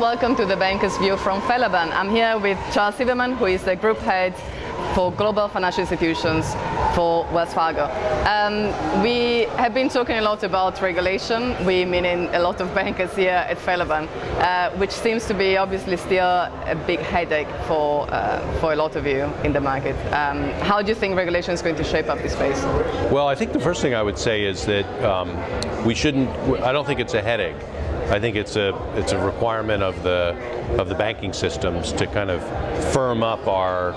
welcome to the Banker's View from Felleban. I'm here with Charles Silverman, who is the Group Head for Global Financial Institutions for Wells Fargo. We have been talking a lot about regulation, we meaning a lot of bankers here at Felleban, which seems to be obviously still a big headache for a lot of you in the market. How do you think regulation is going to shape up this space? Well, I think the first thing I would say is that I don't think it's a headache. I think it's a requirement of the banking systems to kind of firm up our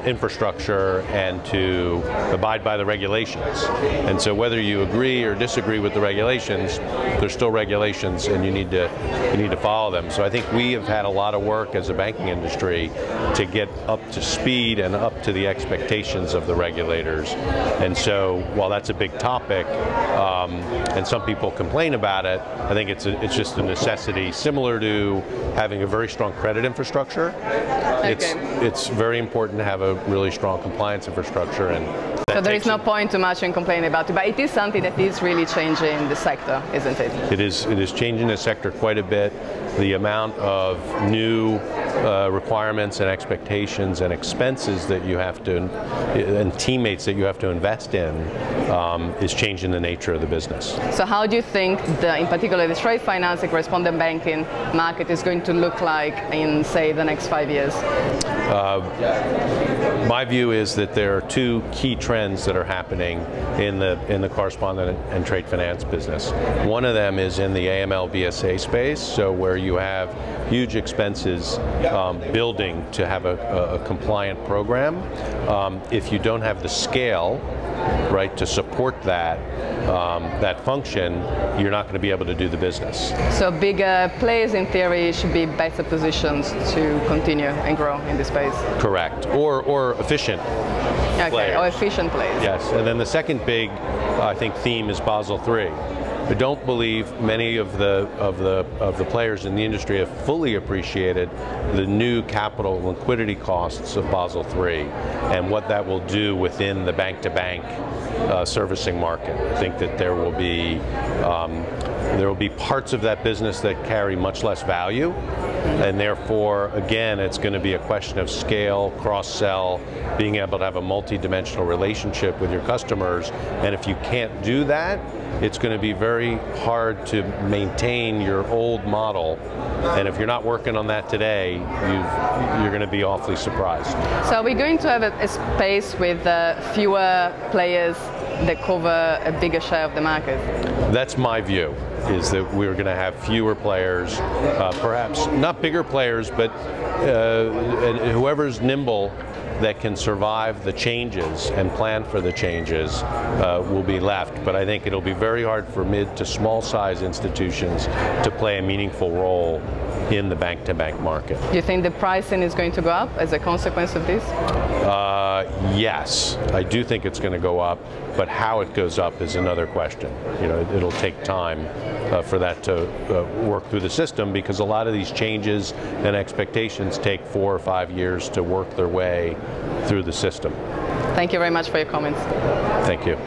infrastructure and to abide by the regulations. And so whether you agree or disagree with the regulations, there's still regulations and you need to follow them. So I think we have had a lot of work as a banking industry to get up to speed and up to the expectations of the regulators. And so while that's a big topic and some people complain about it, I think it's just a necessity, similar to having a very strong credit infrastructure. Okay. It's very important to have a really strong compliance infrastructure. And so there is no point too much in complaining about it, but it is something that is really changing the sector, isn't it? It is changing the sector quite a bit. The amount of new requirements and expectations and expenses that you have to, and teammates that you have to invest in, is changing the nature of the business. So how do you think, in particular, the trade finance and correspondent banking market is going to look like in, say, the next 5 years? My view is that there are two key trends that are happening in the correspondent and trade finance business. One of them is in the AML/BSA space, so where you have huge expenses building to have a compliant program. If you don't have the scale, right, to support that function, you're not going to be able to do the business. So bigger players, in theory, should be better positioned to continue and grow in this space. Correct, or efficient. Okay, players. or efficient players. Yes, and then the second big, I think, theme is Basel III. I don't believe many of the players in the industry have fully appreciated the new capital liquidity costs of Basel III and what that will do within the bank-to-bank servicing market. I think that there will be parts of that business that carry much less value, and therefore, again, it's going to be a question of scale, cross-sell, being able to have a multi-dimensional relationship with your customers, and if you can't do that, it's going to be very hard to maintain your old model, and if you're not working on that today, you're going to be awfully surprised. So are we going to have a space with fewer players that cover a bigger share of the market? That's my view, is that we're going to have fewer players, perhaps not bigger players, but whoever's nimble that can survive the changes and plan for the changes will be left. But I think it'll be very hard for mid to small size institutions to play a meaningful role in the bank-to-bank market. Do you think the pricing is going to go up as a consequence of this? Yes, I do think it's going to go up, but how it goes up is another question. You know, it'll take time for that to work through the system, because a lot of these changes and expectations take 4 or 5 years to work their way through the system. Thank you very much for your comments. Thank you.